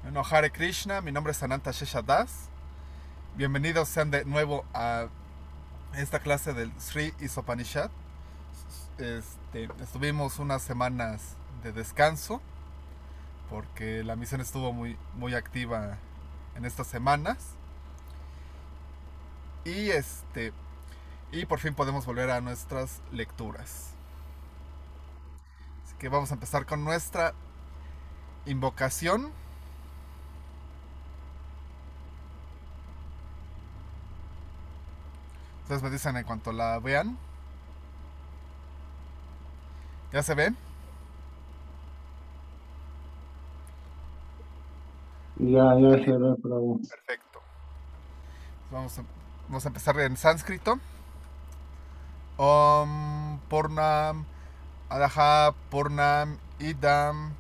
Bueno, Hare Krishna, mi nombre es Ananta Shesha Das. Bienvenidos sean de nuevo a esta clase del Sri Isopanishad. Estuvimos unas semanas de descanso porque la misión estuvo muy activa en estas semanas. Y y por fin podemos volver a nuestras lecturas. Así que vamos a empezar con nuestra invocación. Ustedes me dicen en cuanto la vean. ¿Ya se ve? Ya se ve, Prabhu. Perfecto. Vamos a, vamos a empezar en sánscrito. Om Purnam Adaha Purnam Idam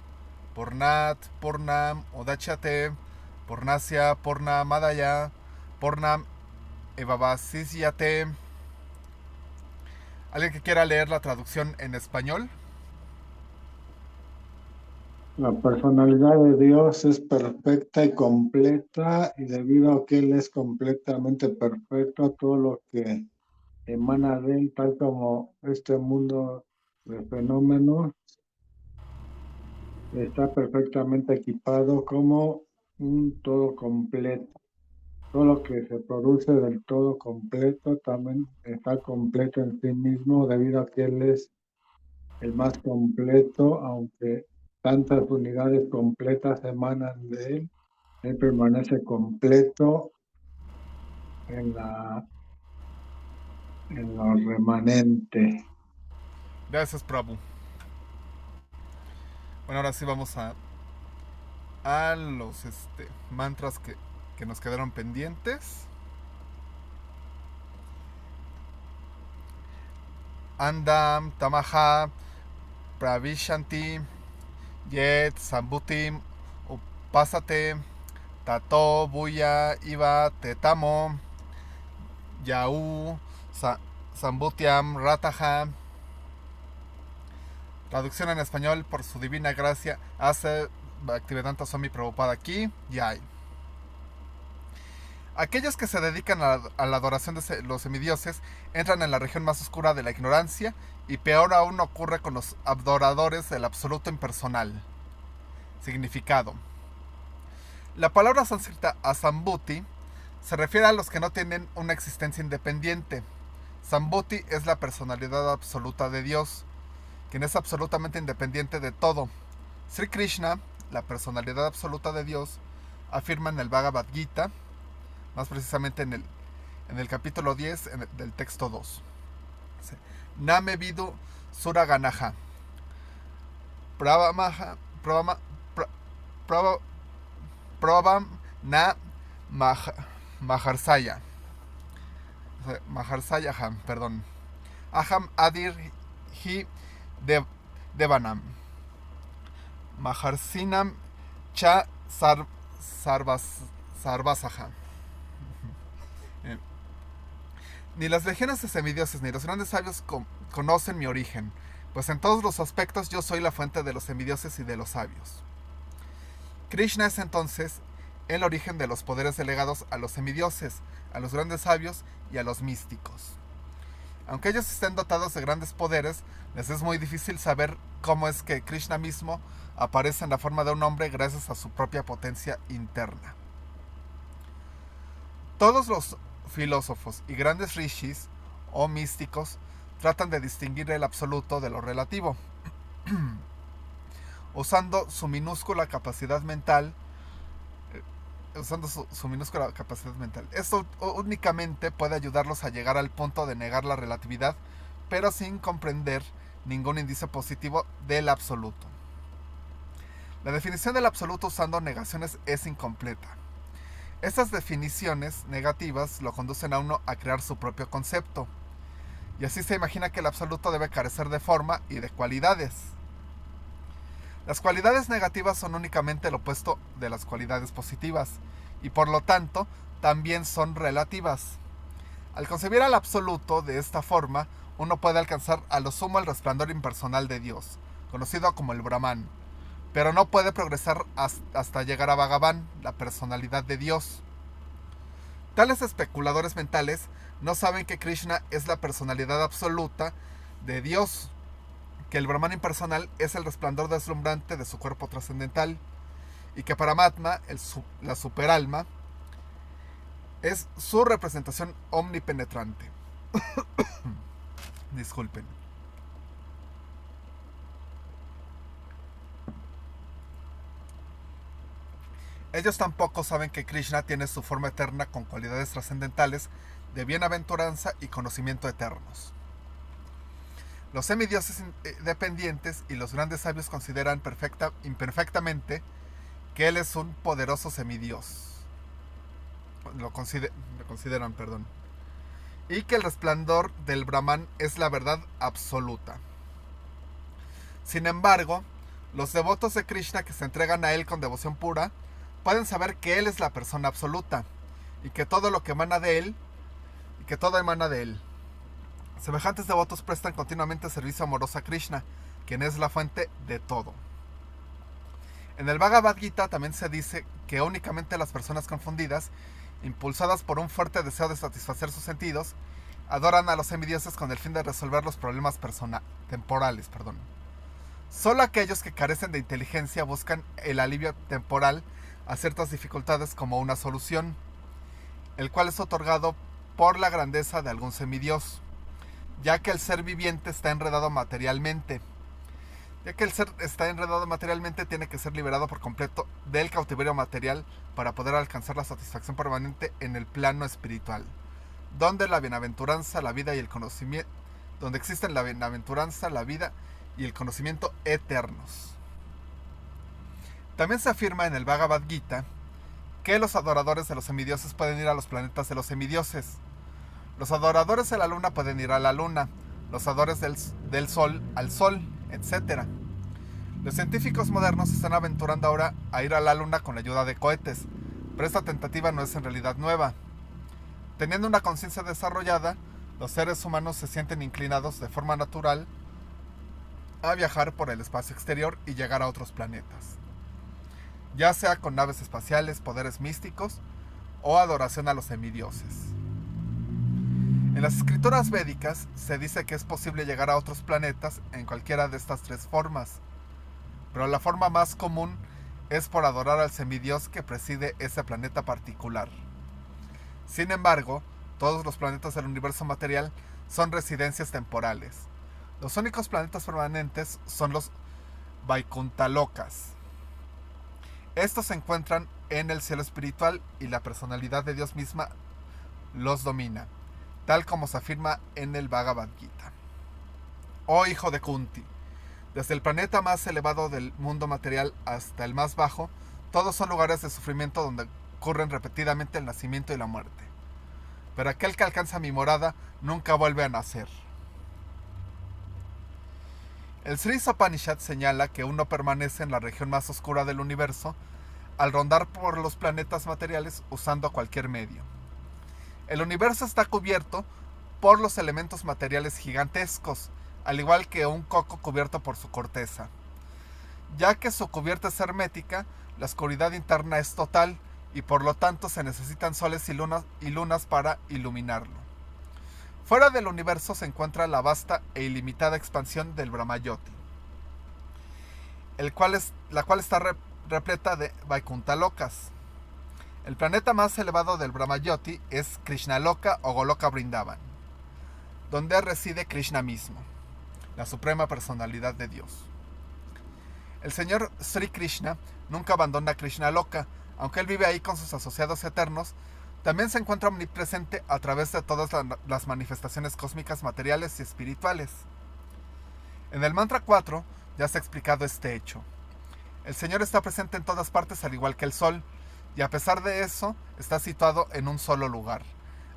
Purnat Purnam Udachate Purnasya Purnamadaya Purnam Evavasisyate. ¿Alguien que quiera leer la traducción en español? La personalidad de Dios es perfecta y completa, y debido a que Él es completamente perfecto, todo lo que emana de Él, tal como este mundo de fenómenos, está perfectamente equipado como un todo completo. Todo lo que se produce del todo completo también está completo en sí mismo, debido a que Él es el más completo, aunque tantas unidades completas emanan de él, él permanece completo en en lo remanente. Gracias, Prabhu. Bueno, ahora sí vamos a los mantras que nos quedaron pendientes. Andam, Tamaha, Pravishanti, Yet, Sambutim, Upasate, Tato, Buya, Iba, Tetamo, Yau, Sambutiam, Rataha. Traducción en español por su divina gracia. Hace Bhaktivedanta Swami Prabhupada aquí. Yay. Aquellos que se dedican a la adoración de los semidioses entran en la región más oscura de la ignorancia y peor aún ocurre con los adoradores del absoluto impersonal. Significado. La palabra sánscrita Asambhuti se refiere a los que no tienen una existencia independiente. Sambhuti es la personalidad absoluta de Dios, quien es absolutamente independiente de todo. Sri Krishna, la personalidad absoluta de Dios, afirma en el Bhagavad Gita, más precisamente en el capítulo 10 del texto 2. Name Vidu Suraganaha. Prabhamaha. Prabham Na Maharsaya. Maharsayaham, perdón. Aham Adir Hi Devanam. Maharsinam Cha Sarvasaha. Eh, Ni las legiones de semidioses ni los grandes sabios conocen mi origen, pues en todos los aspectos yo soy la fuente de los semidioses y de los sabios. Krishna es entonces el origen de los poderes delegados a los semidioses, a los grandes sabios y a los místicos. Aunque ellos estén dotados de grandes poderes, les es muy difícil saber cómo es que Krishna mismo aparece en la forma de un hombre gracias a su propia potencia interna. Todos los filósofos y grandes rishis o místicos tratan de distinguir el absoluto de lo relativo, usando su minúscula capacidad mental. Su minúscula capacidad mental. Esto únicamente puede ayudarlos a llegar al punto de negar la relatividad, pero sin comprender ningún indicio positivo del absoluto. La definición del absoluto usando negaciones es incompleta. Estas definiciones negativas lo conducen a uno a crear su propio concepto, y así se imagina que el absoluto debe carecer de forma y de cualidades. Las cualidades negativas son únicamente el opuesto de las cualidades positivas, y por lo tanto también son relativas. Al concebir al absoluto de esta forma, uno puede alcanzar a lo sumo el resplandor impersonal de Dios, conocido como el Brahman, pero no puede progresar hasta llegar a Bhagavan, la personalidad de Dios. Tales especuladores mentales no saben que Krishna es la personalidad absoluta de Dios, que el Brahman impersonal es el resplandor deslumbrante de su cuerpo trascendental, y que Paramatma, la superalma, es su representación omnipenetrante. Disculpen. Ellos tampoco saben que Krishna tiene su forma eterna con cualidades trascendentales de bienaventuranza y conocimiento eternos. Los semidioses dependientes y los grandes sabios consideran imperfectamente que él es un poderoso semidios. Lo consideran, perdón. Y que el resplandor del Brahman es la verdad absoluta. Sin embargo, los devotos de Krishna que se entregan a él con devoción pura pueden saber que él es la persona absoluta y que todo lo que emana de él y que todo emana de él. Semejantes devotos prestan continuamente servicio amoroso a Krishna, quien es la fuente de todo. En el Bhagavad Gita también se dice que únicamente las personas confundidas, impulsadas por un fuerte deseo de satisfacer sus sentidos, adoran a los semidioses con el fin de resolver los problemas temporales. Solo aquellos que carecen de inteligencia buscan el alivio temporal a ciertas dificultades como una solución, el cual es otorgado por la grandeza de algún semidios, ya que el ser viviente está enredado materialmente. Tiene que ser liberado por completo del cautiverio material para poder alcanzar la satisfacción permanente en el plano espiritual, donde la bienaventuranza, la vida y el conocimiento, donde existen la bienaventuranza, la vida y el conocimiento eternos. También se afirma en el Bhagavad Gita que los adoradores de los semidioses pueden ir a los planetas de los semidioses. Los adoradores de la luna pueden ir a la luna, los adoradores del sol al sol, etc. Los científicos modernos se están aventurando ahora a ir a la luna con la ayuda de cohetes, pero esta tentativa no es en realidad nueva. Teniendo una conciencia desarrollada, los seres humanos se sienten inclinados de forma natural a viajar por el espacio exterior y llegar a otros planetas, ya sea con naves espaciales, poderes místicos o adoración a los semidioses. En las escrituras védicas se dice que es posible llegar a otros planetas en cualquiera de estas tres formas, pero la forma más común es por adorar al semidios que preside ese planeta particular. Sin embargo, todos los planetas del universo material son residencias temporales. Los únicos planetas permanentes son los Vaikuntalokas. Estos se encuentran en el cielo espiritual y la personalidad de Dios misma los domina, tal como se afirma en el Bhagavad Gita. Oh hijo de Kunti, desde el planeta más elevado del mundo material hasta el más bajo, todos son lugares de sufrimiento donde ocurren repetidamente el nacimiento y la muerte. Pero aquel que alcanza mi morada nunca vuelve a nacer. El Sri Upanishad señala que uno permanece en la región más oscura del universo al rondar por los planetas materiales usando cualquier medio. El universo está cubierto por los elementos materiales gigantescos, al igual que un coco cubierto por su corteza. Ya que su cubierta es hermética, la oscuridad interna es total y por lo tanto se necesitan soles y lunas para iluminarlo. Fuera del universo se encuentra la vasta e ilimitada expansión del Brahmayoti, la cual está repleta de Vaikuntalokas. El planeta más elevado del Brahmayoti es Krishnaloka o Goloka Vrindavan, donde reside Krishna mismo, la suprema personalidad de Dios. El señor Sri Krishna nunca abandona Krishnaloka, aunque él vive ahí con sus asociados eternos. También se encuentra omnipresente a través de todas las manifestaciones cósmicas materiales y espirituales. En el mantra 4 ya se ha explicado este hecho. El Señor está presente en todas partes al igual que el Sol, y a pesar de eso está situado en un solo lugar,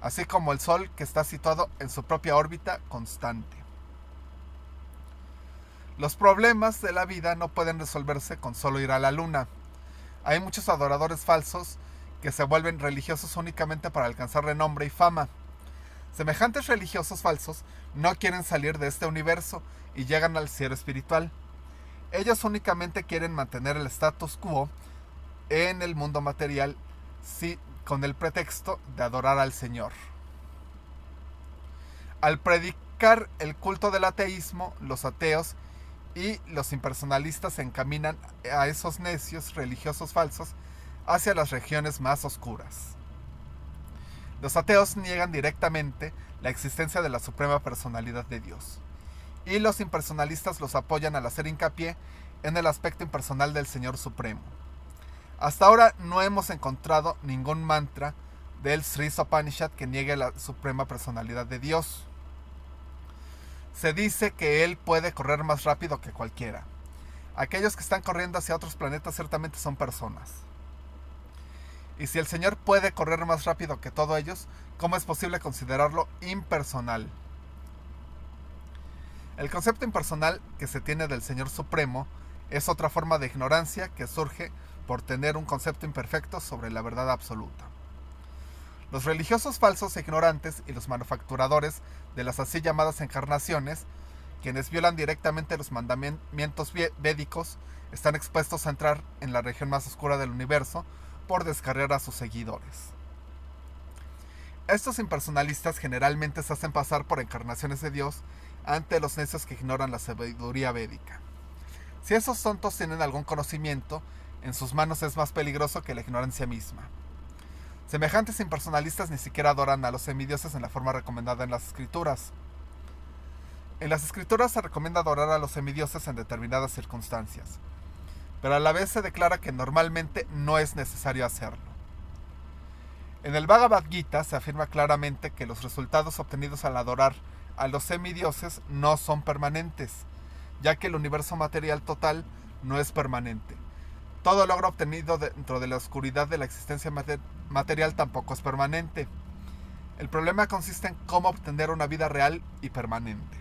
así como el Sol que está situado en su propia órbita constante. Los problemas de la vida no pueden resolverse con solo ir a la luna. Hay muchos adoradores falsos que se vuelven religiosos únicamente para alcanzar renombre y fama. Semejantes religiosos falsos no quieren salir de este universo y llegan al cielo espiritual. Ellos únicamente quieren mantener el status quo en el mundo material, sí, con el pretexto de adorar al Señor. Al predicar el culto del ateísmo, los ateos y los impersonalistas se encaminan a esos necios religiosos falsos hacia las regiones más oscuras. Los ateos niegan directamente la existencia de la suprema personalidad de Dios, y los impersonalistas los apoyan al hacer hincapié en el aspecto impersonal del Señor Supremo. Hasta ahora no hemos encontrado ningún mantra del Sri Upanishad que niegue la suprema personalidad de Dios. Se dice que Él puede correr más rápido que cualquiera. Aquellos que están corriendo hacia otros planetas ciertamente son personas. Y si el Señor puede correr más rápido que todos ellos, ¿cómo es posible considerarlo impersonal? El concepto impersonal que se tiene del Señor Supremo es otra forma de ignorancia que surge por tener un concepto imperfecto sobre la verdad absoluta. Los religiosos falsos e ignorantes y los manufacturadores de las así llamadas encarnaciones, quienes violan directamente los mandamientos védicos, están expuestos a entrar en la región más oscura del universo por descarriar a sus seguidores. Estos impersonalistas generalmente se hacen pasar por encarnaciones de Dios ante los necios que ignoran la sabiduría védica. Si esos tontos tienen algún conocimiento, en sus manos es más peligroso que la ignorancia misma. Semejantes impersonalistas ni siquiera adoran a los semidioses en la forma recomendada en las escrituras. En las escrituras se recomienda adorar a los semidioses en determinadas circunstancias, pero a la vez se declara que normalmente no es necesario hacerlo. En el Bhagavad Gita se afirma claramente que los resultados obtenidos al adorar a los semidioses no son permanentes, ya que el universo material total no es permanente. Todo logro obtenido dentro de la oscuridad de la existencia material tampoco es permanente. El problema consiste en cómo obtener una vida real y permanente.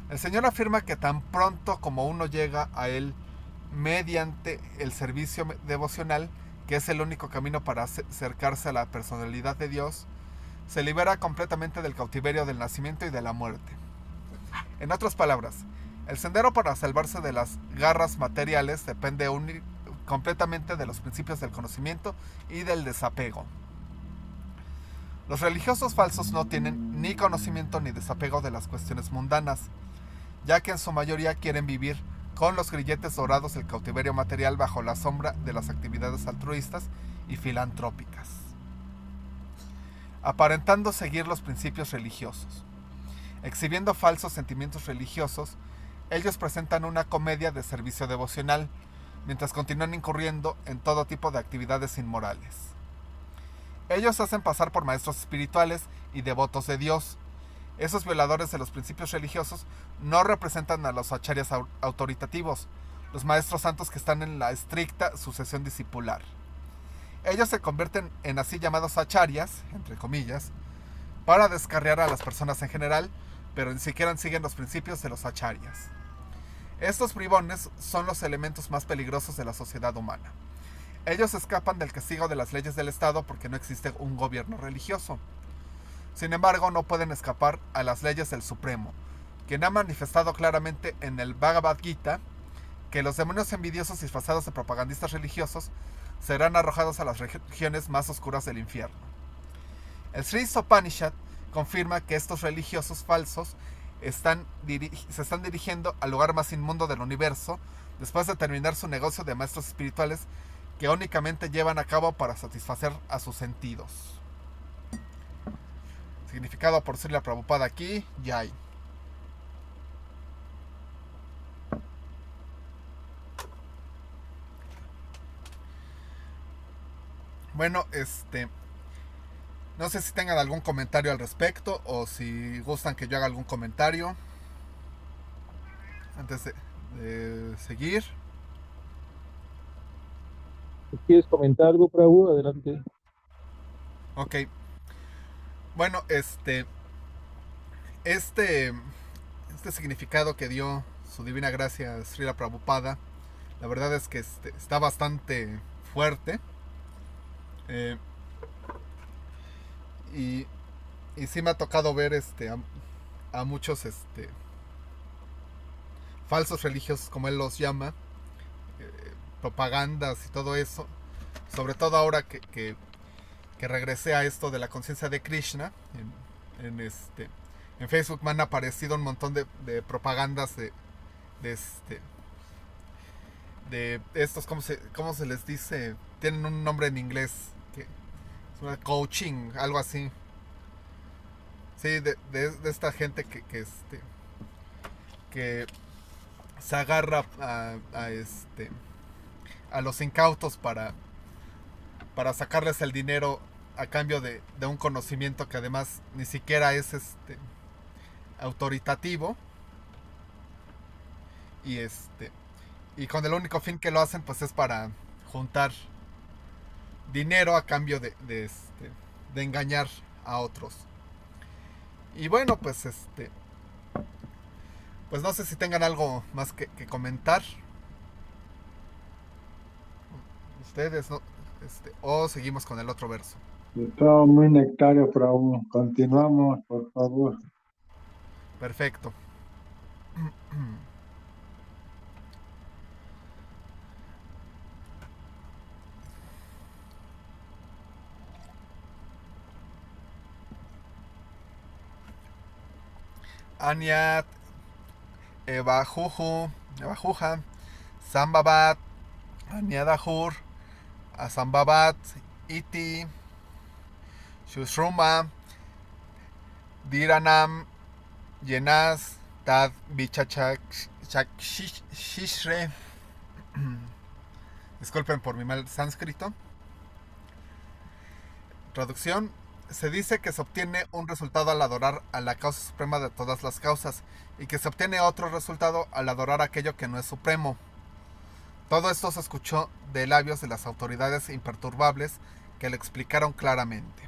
El Señor afirma que tan pronto como uno llega a Él mediante el servicio devocional, que es el único camino para acercarse a la personalidad de Dios, se libera completamente del cautiverio del nacimiento y de la muerte. En otras palabras, el sendero para salvarse de las garras materiales depende completamente de los principios del conocimiento y del desapego. Los religiosos falsos no tienen ni conocimiento ni desapego de las cuestiones mundanas, ya que en su mayoría quieren vivir con los grilletes dorados del cautiverio material bajo la sombra de las actividades altruistas y filantrópicas, aparentando seguir los principios religiosos. Exhibiendo falsos sentimientos religiosos, ellos presentan una comedia de servicio devocional, mientras continúan incurriendo en todo tipo de actividades inmorales. Ellos hacen pasar por maestros espirituales y devotos de Dios. Esos violadores de los principios religiosos no representan a los acharyas autoritativos, los maestros santos que están en la estricta sucesión discipular. Ellos se convierten en así llamados acharyas, entre comillas, para descarriar a las personas en general, pero ni siquiera siguen los principios de los acharyas. Estos bribones son los elementos más peligrosos de la sociedad humana. Ellos escapan del castigo de las leyes del Estado porque no existe un gobierno religioso. Sin embargo, no pueden escapar a las leyes del Supremo, quien ha manifestado claramente en el Bhagavad Gita que los demonios envidiosos disfrazados de propagandistas religiosos serán arrojados a las regiones más oscuras del infierno. El Sri Upanishad confirma que estos religiosos falsos se están dirigiendo al lugar más inmundo del universo después de terminar su negocio de maestros espirituales que únicamente llevan a cabo para satisfacer a sus sentidos. Significado por Srila Prabhupada aquí, Jai. Bueno, no sé si tengan algún comentario al respecto o si gustan que yo haga algún comentario antes de seguir. ¿Quieres comentar algo, Prabhu? Adelante. Ok. Bueno, este significado que dio su divina gracia Srila Prabhupada, la verdad es que está bastante fuerte. Y sí me ha tocado ver a muchos falsos religiosos, como él los llama, propagandas y todo eso, sobre todo ahora que regresé a esto de la conciencia de Krishna, en Facebook me han aparecido un montón de propagandas de de estos, ¿cómo se les dice? Tienen un nombre en inglés, que es una coaching, algo así. Sí, de esta gente que se agarra a los incautos para sacarles el dinero a cambio de un conocimiento que además ni siquiera es autoritativo, y y con el único fin que lo hacen pues es para juntar dinero a cambio de engañar a otros. Y bueno, pues no sé si tengan algo más que comentar ustedes, ¿no? O seguimos con el otro verso. Estaba muy nectario, Prabhu. Continuamos, por favor. Perfecto. Anyat Evajuja Sambabat Anyadahur Asambabat Iti Shushruma Diranam Yenas Tad Bichachakshishre. Disculpen por mi mal sánscrito. Traducción: se dice que se obtiene un resultado al adorar a la causa suprema de todas las causas, y que se obtiene otro resultado al adorar aquello que no es supremo. Todo esto se escuchó de labios de las autoridades imperturbables, que lo explicaron claramente.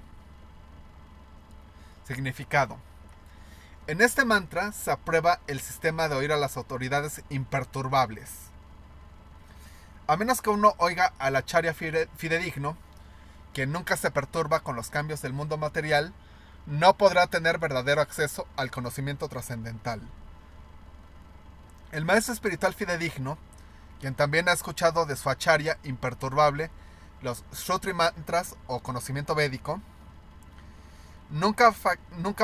Significado: en este mantra se aprueba el sistema de oír a las autoridades imperturbables. A menos que uno oiga al acharya fidedigno, que nunca se perturba con los cambios del mundo material, no podrá tener verdadero acceso al conocimiento trascendental. El maestro espiritual fidedigno, quien también ha escuchado de su acharya imperturbable los Shrutri mantras o conocimiento védico, nunca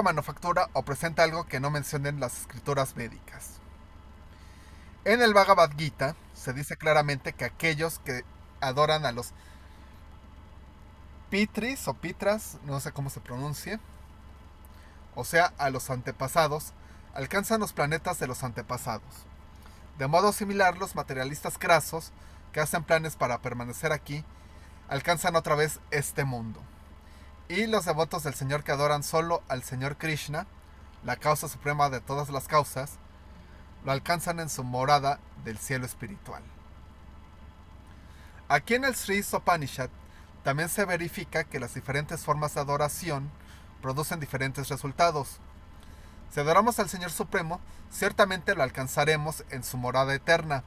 manufactura o presenta algo que no mencionen las escrituras védicas. En el Bhagavad Gita se dice claramente que aquellos que adoran a los Pitris o Pitras, no sé cómo se pronuncie, o sea, a los antepasados, alcanzan los planetas de los antepasados. De modo similar, los materialistas crasos, que hacen planes para permanecer aquí, alcanzan otra vez este mundo. Y los devotos del Señor que adoran solo al Señor Krishna, la causa suprema de todas las causas, lo alcanzan en su morada del cielo espiritual. Aquí en el Sri Upanishad también se verifica que las diferentes formas de adoración producen diferentes resultados. Si adoramos al Señor Supremo, ciertamente lo alcanzaremos en su morada eterna.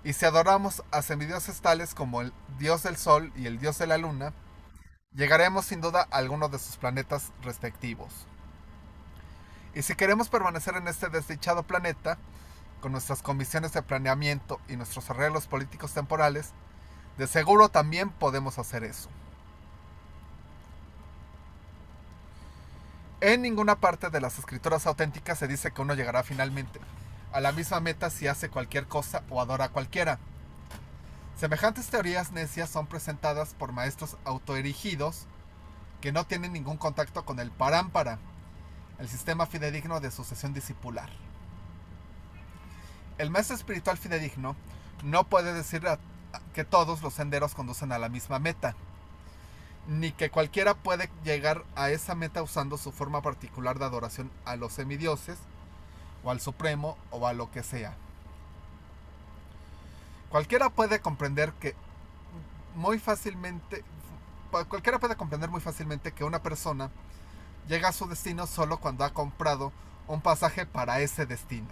Y si adoramos a semidioses tales como el Dios del Sol y el Dios de la Luna, llegaremos sin duda a alguno de sus planetas respectivos. Y si queremos permanecer en este desdichado planeta, con nuestras comisiones de planeamiento y nuestros arreglos políticos temporales, de seguro también podemos hacer eso. En ninguna parte de las escrituras auténticas se dice que uno llegará finalmente a la misma meta si hace cualquier cosa o adora a cualquiera. Semejantes teorías necias son presentadas por maestros autoerigidos que no tienen ningún contacto con el Parampara, el sistema fidedigno de sucesión discipular. El maestro espiritual fidedigno no puede decir que todos los senderos conducen a la misma meta, ni que cualquiera puede llegar a esa meta usando su forma particular de adoración a los semidioses, o al Supremo, o a lo que sea. Cualquiera puede comprender muy fácilmente que una persona llega a su destino solo cuando ha comprado un pasaje para ese destino.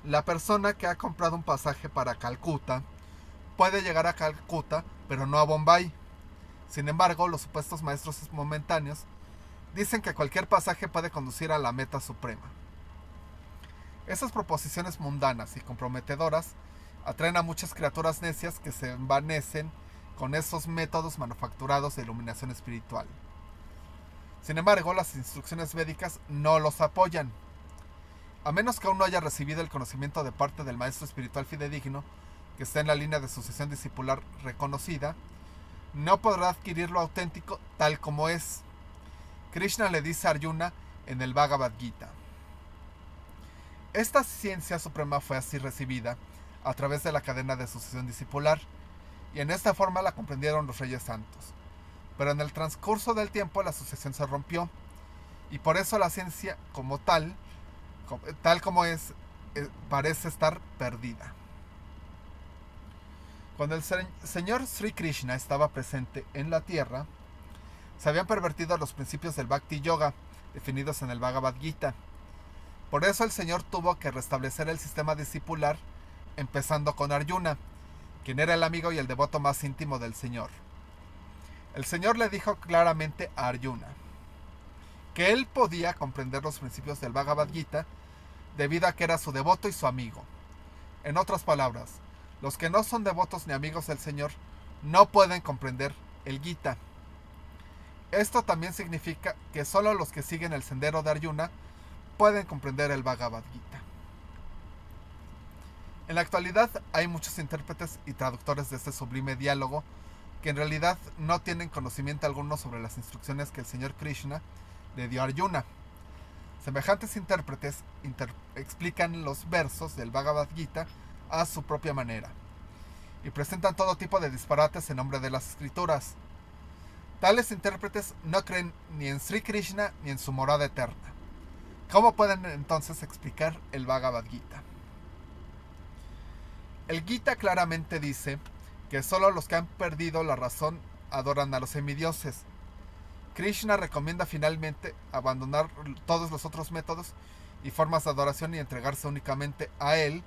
La persona que ha comprado un pasaje para Calcuta puede llegar a Calcuta, pero no a Bombay. Sin embargo, los supuestos maestros momentáneos dicen que cualquier pasaje puede conducir a la meta suprema. Esas proposiciones mundanas y comprometedoras atraen a muchas criaturas necias que se envanecen con esos métodos manufacturados de iluminación espiritual. Sin embargo, las instrucciones védicas no los apoyan. A menos que aún no haya recibido el conocimiento de parte del maestro espiritual fidedigno, que está en la línea de sucesión discipular reconocida, no podrá adquirir lo auténtico tal como es. Krishna le dice a Arjuna en el Bhagavad Gita: esta ciencia suprema fue así recibida a través de la cadena de sucesión discipular, y en esta forma la comprendieron los reyes santos. Pero en el transcurso del tiempo la sucesión se rompió, y por eso la ciencia como tal como es, parece estar perdida. Cuando el señor Sri Krishna estaba presente en la tierra, se habían pervertido los principios del Bhakti Yoga, definidos en el Bhagavad Gita. Por eso el Señor tuvo que restablecer el sistema discipular, empezando con Arjuna, quien era el amigo y el devoto más íntimo del Señor. El Señor le dijo claramente a Arjuna que él podía comprender los principios del Bhagavad Gita debido a que era su devoto y su amigo. En otras palabras, los que no son devotos ni amigos del Señor no pueden comprender el Gita. Esto también significa que solo los que siguen el sendero de Arjuna pueden comprender el Bhagavad Gita. En la actualidad hay muchos intérpretes y traductores de este sublime diálogo que en realidad no tienen conocimiento alguno sobre las instrucciones que el Señor Krishna le dio a Arjuna. Semejantes intérpretes explican los versos del Bhagavad Gita a su propia manera y presentan todo tipo de disparates en nombre de las escrituras. Tales intérpretes no creen ni en Sri Krishna ni en su morada eterna. ¿Cómo pueden entonces explicar el Bhagavad Gita? El Gita claramente dice que solo los que han perdido la razón adoran a los semidioses. Krishna recomienda finalmente abandonar todos los otros métodos y formas de adoración y entregarse únicamente a él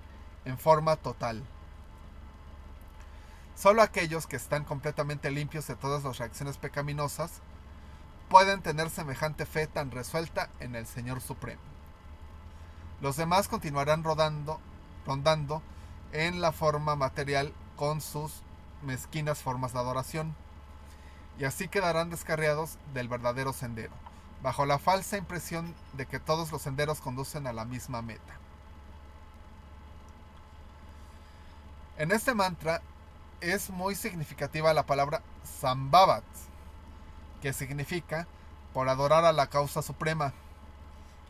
en forma total. Solo aquellos que están completamente limpios de todas las reacciones pecaminosas pueden tener semejante fe tan resuelta en el Señor Supremo. Los demás continuarán rondando en la forma material con sus mezquinas formas de adoración, y así quedarán descarriados del verdadero sendero, bajo la falsa impresión de que todos los senderos conducen a la misma meta. En este mantra es muy significativa la palabra Sambhavat, que significa por adorar a la causa suprema.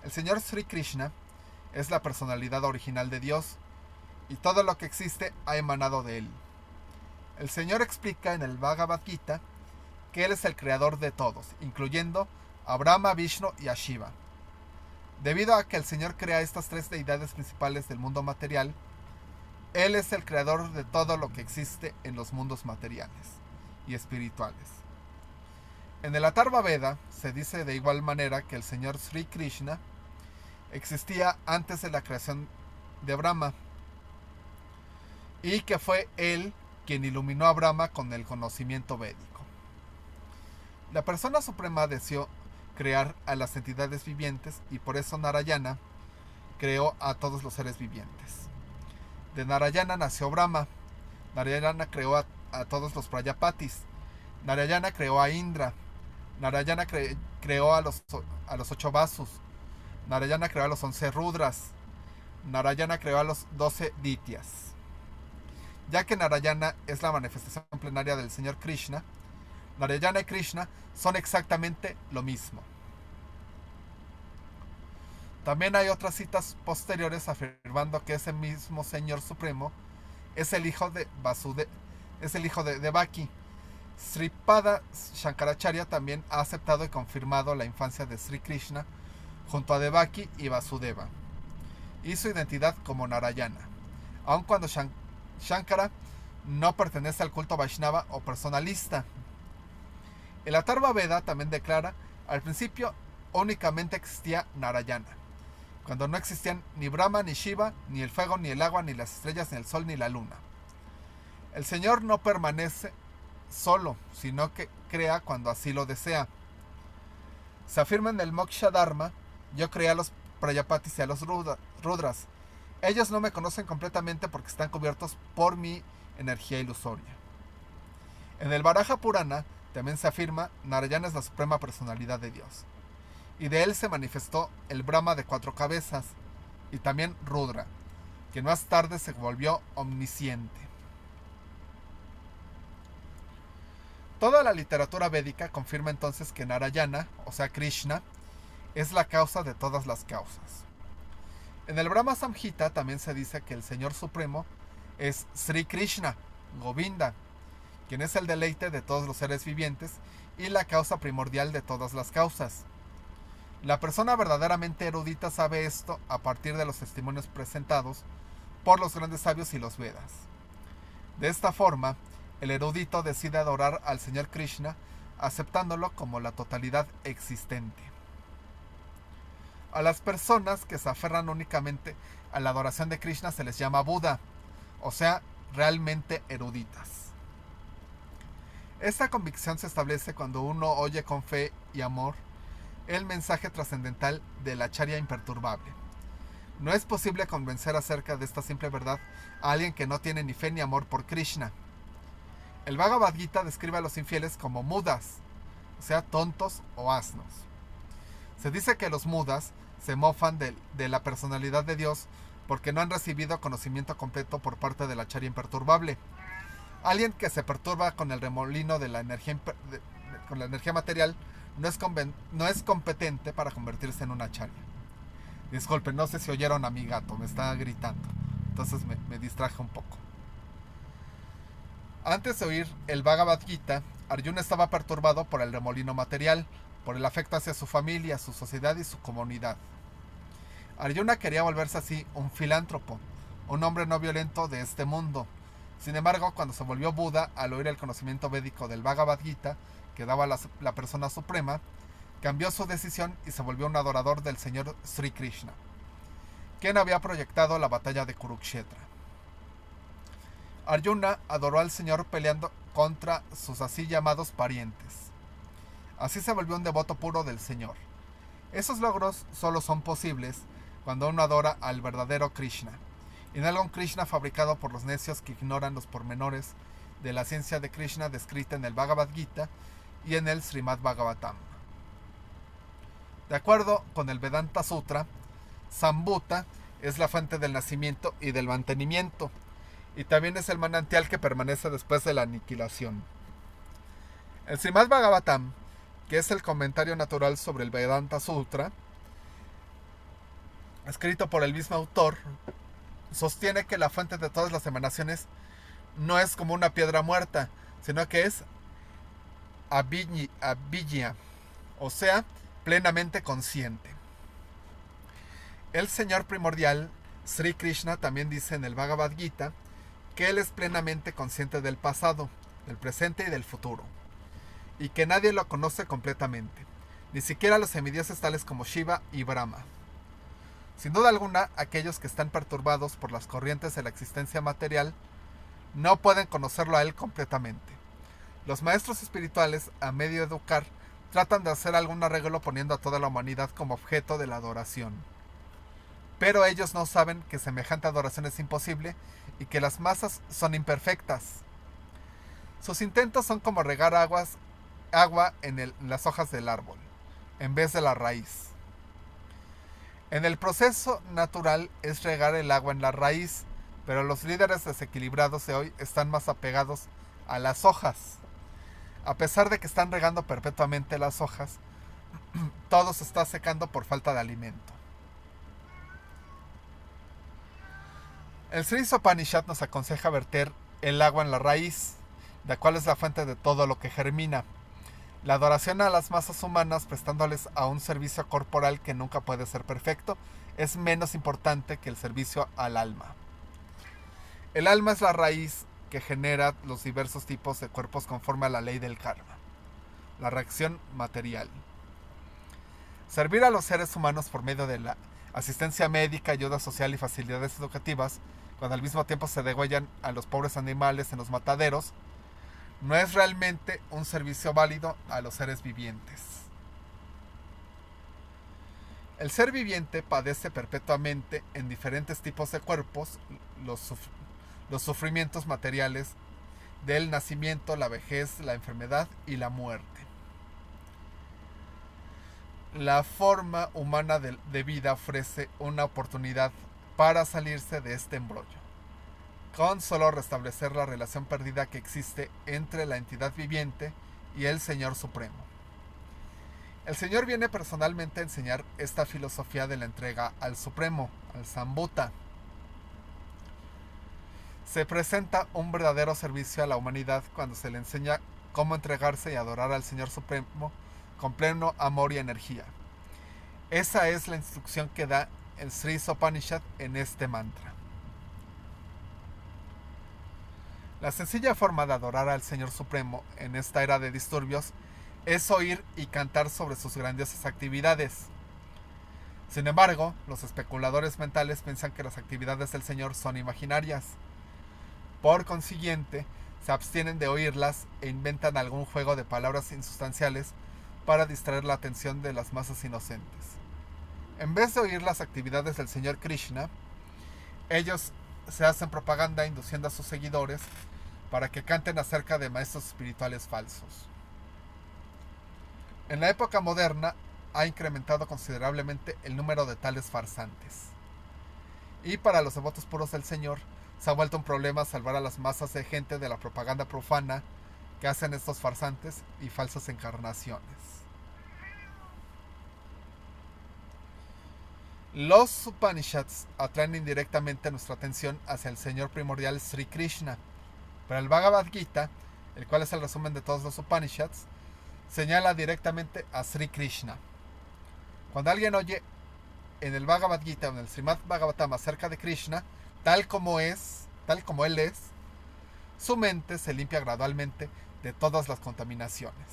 El Señor Sri Krishna es la personalidad original de Dios, y todo lo que existe ha emanado de él. El Señor explica en el Bhagavad Gita que él es el creador de todos, incluyendo a Brahma, Vishnu y a Shiva. Debido a que el Señor crea estas tres deidades principales del mundo material, él es el creador de todo lo que existe en los mundos materiales y espirituales. En el Atharva Veda se dice de igual manera que el Señor Sri Krishna existía antes de la creación de Brahma y que fue él quien iluminó a Brahma con el conocimiento védico. La persona suprema deseó crear a las entidades vivientes y por eso Narayana creó a todos los seres vivientes. De Narayana nació Brahma. Narayana creó a todos los Prajapatis. Narayana creó a Indra. Narayana creó a los 8 Vasus. Narayana creó a los 11 Rudras. Narayana creó a los 12 Dityas. Ya que Narayana es la manifestación plenaria del Señor Krishna, Narayana y Krishna son exactamente lo mismo. También hay otras citas posteriores afirmando que ese mismo Señor Supremo es el hijo de Devaki. Sripada Shankaracharya también ha aceptado y confirmado la infancia de Sri Krishna junto a Devaki y Vasudeva y su identidad como Narayana, aun cuando Shankara no pertenece al culto Vaishnava o personalista. El Atharva Veda también declara: al principio únicamente existía Narayana, cuando no existían ni Brahma, ni Shiva, ni el fuego, ni el agua, ni las estrellas, ni el sol, ni la luna. El Señor no permanece solo, sino que crea cuando así lo desea. Se afirma en el Moksha Dharma: yo creé a los Prajapatis y a los Rudras, Ellos no me conocen completamente porque están cubiertos por mi energía ilusoria. En el Varaha Purana también se afirma Narayana es la suprema personalidad de Dios. Y de él se manifestó el Brahma de 4 cabezas y también Rudra, que más tarde se volvió omnisciente. Toda la literatura védica confirma entonces que Narayana, o sea Krishna, es la causa de todas las causas. En el Brahma Samhita también se dice que el Señor Supremo es Sri Krishna, Govinda, quien es el deleite de todos los seres vivientes y la causa primordial de todas las causas. La persona verdaderamente erudita sabe esto a partir de los testimonios presentados por los grandes sabios y los Vedas. De esta forma, el erudito decide adorar al Señor Krishna, aceptándolo como la totalidad existente. A las personas que se aferran únicamente a la adoración de Krishna se les llama Buda, o sea, realmente eruditas. Esta convicción se establece cuando uno oye con fe y amor el mensaje trascendental de la Acharya imperturbable. No es posible convencer acerca de esta simple verdad a alguien que no tiene ni fe ni amor por Krishna. El Bhagavad Gita describe a los infieles como mudas, o sea, tontos o asnos. Se dice que los mudas se mofan de la personalidad de Dios porque no han recibido conocimiento completo por parte de la Acharya imperturbable. Alguien que se perturba con el remolino de la energía, con la energía material no es competente para convertirse en una Acharya. Disculpen, no sé si oyeron a mi gato, me está gritando, entonces me distraje un poco. Antes de oír el Bhagavad Gita, Arjuna estaba perturbado por el remolino material, por el afecto hacia su familia, su sociedad y su comunidad. Arjuna quería volverse así un filántropo, un hombre no violento de este mundo. Sin embargo, cuando se volvió Buda, al oír el conocimiento védico del Bhagavad Gita, que daba la persona suprema, cambió su decisión y se volvió un adorador del Señor Sri Krishna, quien había proyectado la batalla de Kurukshetra. Arjuna adoró al Señor peleando contra sus así llamados parientes. Así se volvió un devoto puro del Señor. Esos logros solo son posibles cuando uno adora al verdadero Krishna, y no algún Krishna fabricado por los necios que ignoran los pormenores de la ciencia de Krishna descrita en el Bhagavad Gita y en el Srimad Bhagavatam. De acuerdo con el Vedanta Sutra, Sambhuta es la fuente del nacimiento y del mantenimiento, y también es el manantial que permanece después de la aniquilación. El Srimad Bhagavatam, que es el comentario natural sobre el Vedanta Sutra, escrito por el mismo autor, sostiene que la fuente de todas las emanaciones no es como una piedra muerta, sino que es Abhijña, o sea, plenamente consciente. El Señor primordial, Sri Krishna, también dice en el Bhagavad Gita que Él es plenamente consciente del pasado, del presente y del futuro, y que nadie lo conoce completamente, ni siquiera los semidioses tales como Shiva y Brahma. Sin duda alguna, aquellos que están perturbados por las corrientes de la existencia material no pueden conocerlo a Él completamente. Los maestros espirituales, a medio de educar, tratan de hacer algún arreglo poniendo a toda la humanidad como objeto de la adoración. Pero ellos no saben que semejante adoración es imposible y que las masas son imperfectas. Sus intentos son como regar agua en las hojas del árbol, en vez de la raíz. En el proceso natural es regar el agua en la raíz, pero los líderes desequilibrados de hoy están más apegados a las hojas. A pesar de que están regando perpetuamente las hojas, todo se está secando por falta de alimento. El Sri Upanishad nos aconseja verter el agua en la raíz, la cual es la fuente de todo lo que germina. La adoración a las masas humanas, prestándoles a un servicio corporal que nunca puede ser perfecto, es menos importante que el servicio al alma. El alma es la raíz que genera los diversos tipos de cuerpos conforme a la ley del karma, la reacción material. Servir a los seres humanos por medio de la asistencia médica, ayuda social y facilidades educativas, cuando al mismo tiempo se degüellan a los pobres animales en los mataderos, no es realmente un servicio válido a los seres vivientes. El ser viviente padece perpetuamente en diferentes tipos de cuerpos los sufrimientos materiales del nacimiento, la vejez, la enfermedad y la muerte. La forma humana de vida ofrece una oportunidad para salirse de este embrollo, con solo restablecer la relación perdida que existe entre la entidad viviente y el Señor Supremo. El Señor viene personalmente a enseñar esta filosofía de la entrega al Supremo, al Sambuta. Se presenta un verdadero servicio a la humanidad cuando se le enseña cómo entregarse y adorar al Señor Supremo con pleno amor y energía. Esa es la instrucción que da el Sri Upanishad en este mantra. La sencilla forma de adorar al Señor Supremo en esta era de disturbios es oír y cantar sobre sus grandiosas actividades. Sin embargo, los especuladores mentales piensan que las actividades del Señor son imaginarias. Por consiguiente, se abstienen de oírlas e inventan algún juego de palabras insustanciales para distraer la atención de las masas inocentes. En vez de oír las actividades del Señor Krishna, ellos se hacen propaganda induciendo a sus seguidores para que canten acerca de maestros espirituales falsos. En la época moderna ha incrementado considerablemente el número de tales farsantes. Y para los devotos puros del Señor, se ha vuelto un problema salvar a las masas de gente de la propaganda profana que hacen estos farsantes y falsas encarnaciones. Los Upanishads atraen indirectamente nuestra atención hacia el Señor primordial Sri Krishna, pero el Bhagavad Gita, el cual es el resumen de todos los Upanishads, señala directamente a Sri Krishna. Cuando alguien oye en el Bhagavad Gita o en el Srimad Bhagavatam acerca de Krishna, tal como él es, su mente se limpia gradualmente de todas las contaminaciones.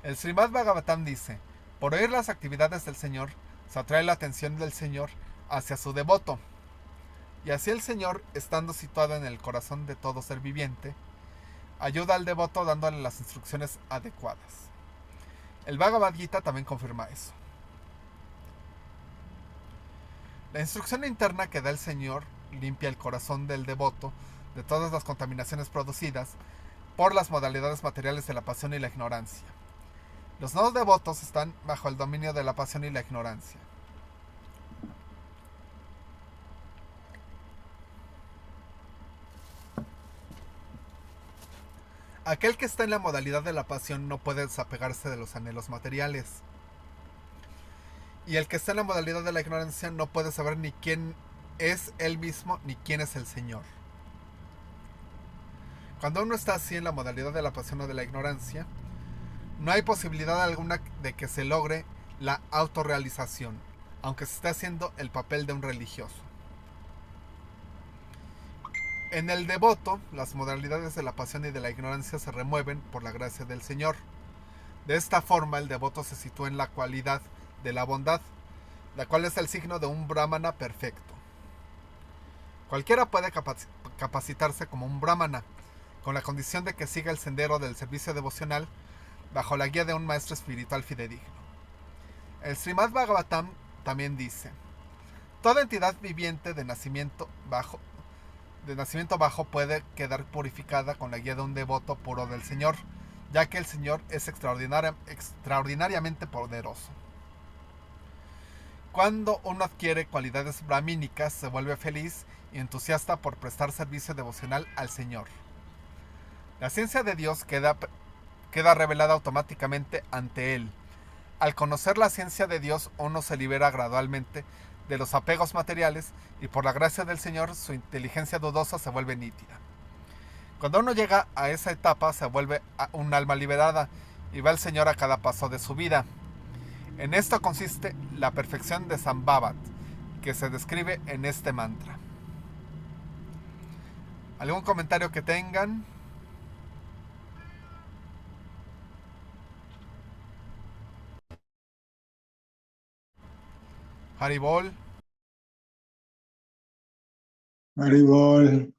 El Srimad Bhagavatam dice: por oír las actividades del Señor, se atrae la atención del Señor hacia su devoto. Y así el Señor, estando situado en el corazón de todo ser viviente, ayuda al devoto dándole las instrucciones adecuadas. El Bhagavad Gita también confirma eso. La instrucción interna que da el Señor limpia el corazón del devoto de todas las contaminaciones producidas por las modalidades materiales de la pasión y la ignorancia. Los no devotos están bajo el dominio de la pasión y la ignorancia. Aquel que está en la modalidad de la pasión no puede desapegarse de los anhelos materiales. Y el que está en la modalidad de la ignorancia no puede saber ni quién es él mismo ni quién es el Señor. Cuando uno está así en la modalidad de la pasión o de la ignorancia, no hay posibilidad alguna de que se logre la autorrealización, aunque se esté haciendo el papel de un religioso. En el devoto, las modalidades de la pasión y de la ignorancia se remueven por la gracia del Señor. De esta forma, el devoto se sitúa en la cualidad de la bondad, la cual es el signo de un brahmana perfecto. Cualquiera puede capacitarse como un brahmana, con la condición de que siga el sendero del servicio devocional bajo la guía de un maestro espiritual fidedigno. El Srimad Bhagavatam también dice: toda entidad viviente de nacimiento bajo puede quedar purificada con la guía de un devoto puro del Señor, ya que el Señor es extraordinariamente poderoso. Cuando uno adquiere cualidades brahmínicas, se vuelve feliz y entusiasta por prestar servicio devocional al Señor. La ciencia de Dios queda revelada automáticamente ante él. Al conocer la ciencia de Dios, uno se libera gradualmente de los apegos materiales y por la gracia del Señor su inteligencia dudosa se vuelve nítida. Cuando uno llega a esa etapa, se vuelve un alma liberada y va el Señor a cada paso de su vida. En esto consiste la perfección de Sambhavat, que se describe en este mantra. ¿Algún comentario que tengan? Haribol. Haribol.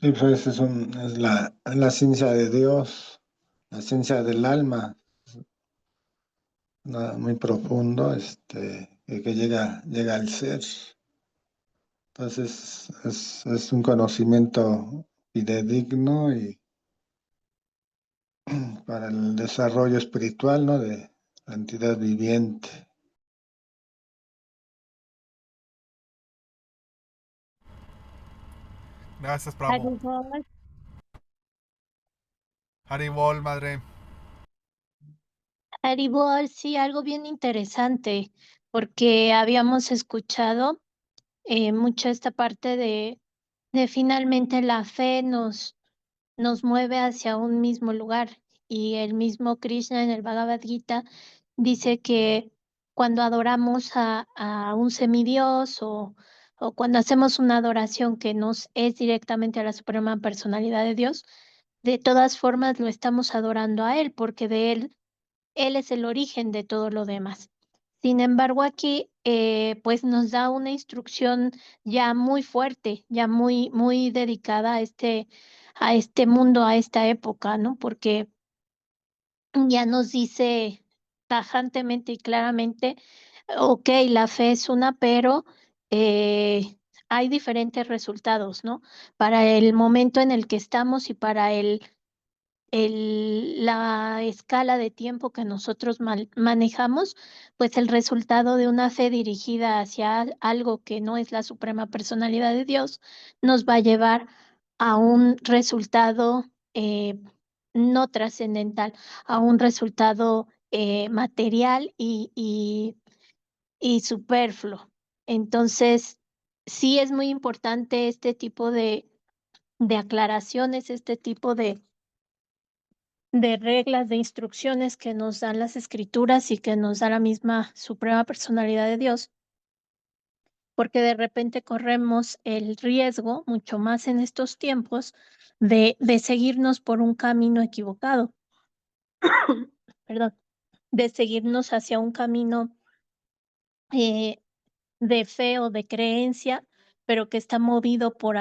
Sí, pues es la ciencia de Dios, la ciencia del alma, nada muy profundo, que llega al ser. Entonces es un conocimiento fidedigno y para el desarrollo espiritual, ¿no? De la entidad viviente. Gracias, Prabhu. Haribol, Haribol, madre. Haribol, sí, algo bien interesante, porque habíamos escuchado mucho esta parte de finalmente la fe nos mueve hacia un mismo lugar. Y el mismo Krishna en el Bhagavad Gita dice que cuando adoramos a un semidios o cuando hacemos una adoración que nos es directamente a la suprema personalidad de Dios, de todas formas lo estamos adorando a Él, porque de Él es el origen de todo lo demás. Sin embargo, aquí pues nos da una instrucción ya muy fuerte, ya muy dedicada a este mundo, a esta época, ¿no? Porque ya nos dice tajantemente y claramente, ok, la fe es una, pero hay diferentes resultados, ¿no? Para el momento en el que estamos y para la escala de tiempo que nosotros manejamos, pues el resultado de una fe dirigida hacia algo que no es la suprema personalidad de Dios nos va a llevar a un resultado no trascendental, a un resultado material y superfluo. Entonces, sí es muy importante este tipo de aclaraciones, este tipo de reglas, de instrucciones que nos dan las escrituras y que nos da la misma suprema personalidad de Dios, porque de repente corremos el riesgo, mucho más en estos tiempos, de seguirnos por un camino equivocado, perdón, de seguirnos hacia un camino eh, de fe o de creencia, pero que está movido por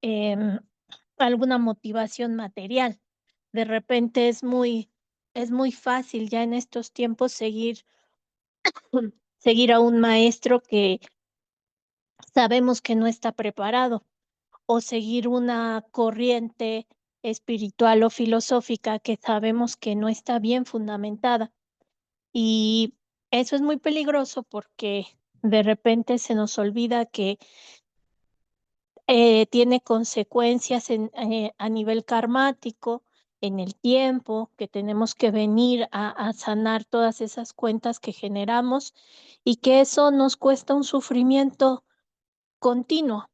em, alguna motivación material. De repente es muy fácil ya en estos tiempos seguir a un maestro que sabemos que no está preparado o seguir una corriente espiritual o filosófica que sabemos que no está bien fundamentada. Y eso es muy peligroso porque de repente se nos olvida que tiene consecuencias a nivel karmático, en el tiempo, que tenemos que venir a sanar todas esas cuentas que generamos y que eso nos cuesta un sufrimiento continuo.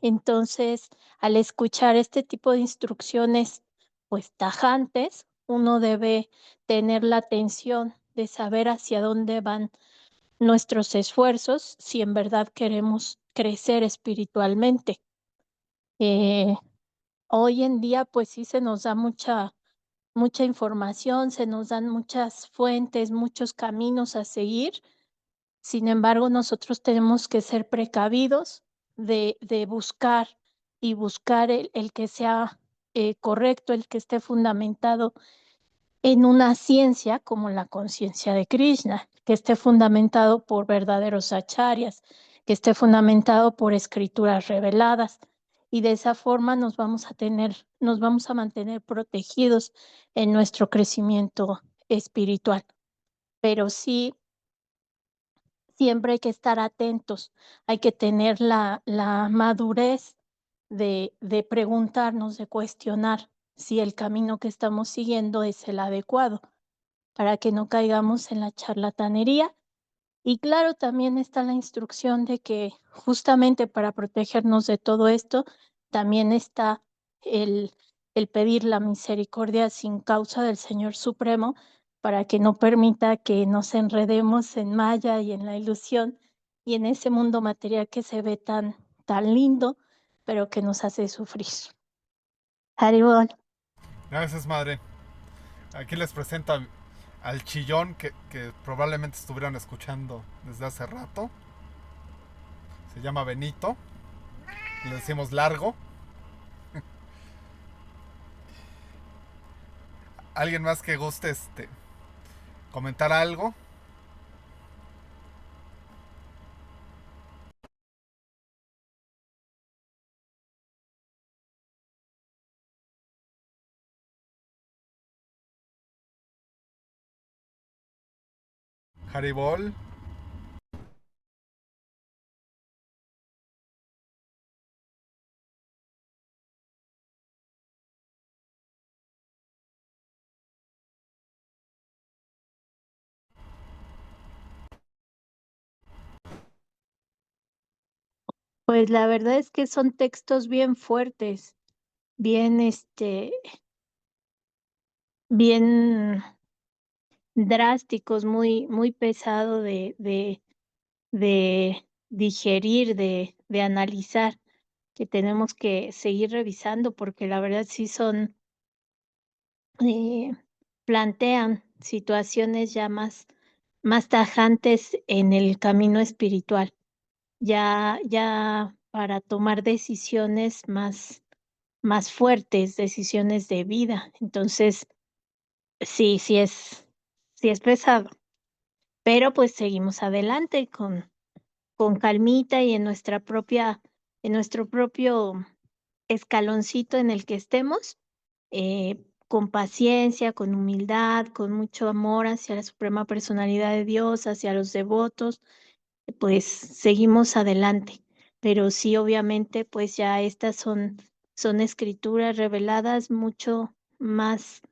Entonces, al escuchar este tipo de instrucciones, pues tajantes, uno debe tener la atención de saber hacia dónde van nuestros esfuerzos si en verdad queremos crecer espiritualmente. Eh, Hoy en día, pues sí se nos da mucha información, se nos dan muchas fuentes, muchos caminos a seguir. Sin embargo, nosotros tenemos que ser precavidos de buscar y buscar el que sea correcto, el que esté fundamentado en una ciencia como la conciencia de Krishna, que esté fundamentado por verdaderos acharyas, que esté fundamentado por escrituras reveladas. Y de esa forma nos vamos a mantener protegidos en nuestro crecimiento espiritual. Pero sí, siempre hay que estar atentos, hay que tener la madurez de preguntarnos, de cuestionar si el camino que estamos siguiendo es el adecuado para que no caigamos en la charlatanería. Y claro, también está la instrucción de que justamente para protegernos de todo esto, también está el, el pedir la misericordia sin causa del Señor Supremo para que no permita que nos enredemos en Maya y en la ilusión y en ese mundo material que se ve tan lindo, pero que nos hace sufrir. Haribol. Gracias, madre. Aquí les presento al chillón que probablemente estuvieran escuchando desde hace rato. Se llama Benito. Le decimos largo. ¿Alguien más que guste comentar algo? Haribol. Pues la verdad es que son textos bien fuertes, bien, bien drásticos, muy, muy pesado de digerir, de analizar, que tenemos que seguir revisando porque la verdad sí eh, plantean situaciones ya más tajantes en el camino espiritual, ya para tomar decisiones más fuertes, decisiones de vida. Entonces, sí, sí es pesado, pero pues seguimos adelante con calmita y en nuestro propio escaloncito en el que estemos, con paciencia, con humildad, con mucho amor hacia la suprema personalidad de Dios, hacia los devotos, pues seguimos adelante. Pero sí, obviamente, pues ya estas son escrituras reveladas mucho más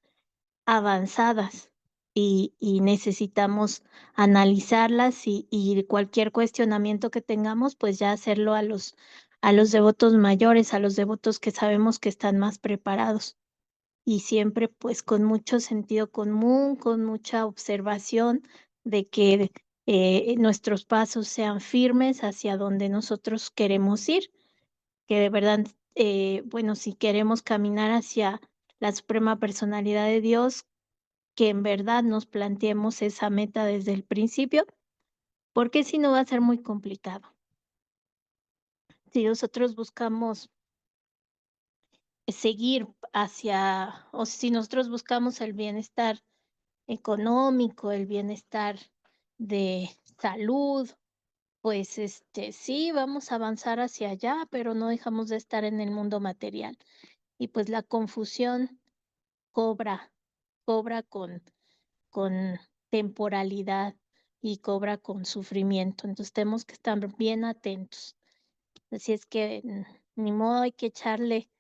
avanzadas y necesitamos analizarlas y cualquier cuestionamiento que tengamos, pues ya hacerlo a los devotos mayores, a los devotos que sabemos que están más preparados y siempre pues con mucho sentido común, con mucha observación de que nuestros pasos sean firmes hacia donde nosotros queremos ir, que de verdad, bueno, si queremos caminar hacia la suprema personalidad de Dios, que en verdad nos planteemos esa meta desde el principio, porque si no va a ser muy complicado. Si nosotros buscamos seguir hacia, o si nosotros buscamos el bienestar económico, el bienestar de salud, pues sí, vamos a avanzar hacia allá, pero no dejamos de estar en el mundo material. Y pues la confusión cobra, cobra con temporalidad y cobra con sufrimiento. Entonces tenemos que estar bien atentos. Así es que ni modo, hay que echarle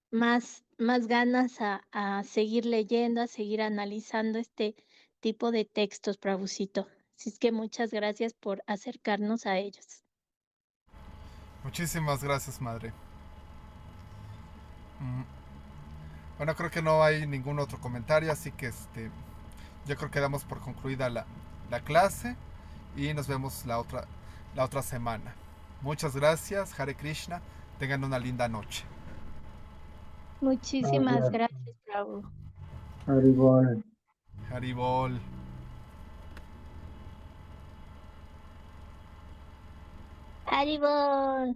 más ganas a seguir leyendo, a seguir analizando este tipo de textos, Prabhucito. Así es que muchas gracias por acercarnos a ellos. Muchísimas gracias, madre. Mm, Bueno, creo que no hay ningún otro comentario, así que yo creo que damos por concluida la clase y nos vemos la otra semana. Muchas gracias, Hare Krishna. Tengan una linda noche. Muchísimas Gracias, gracias, Prabhu. Haribol. Haribol. Haribol.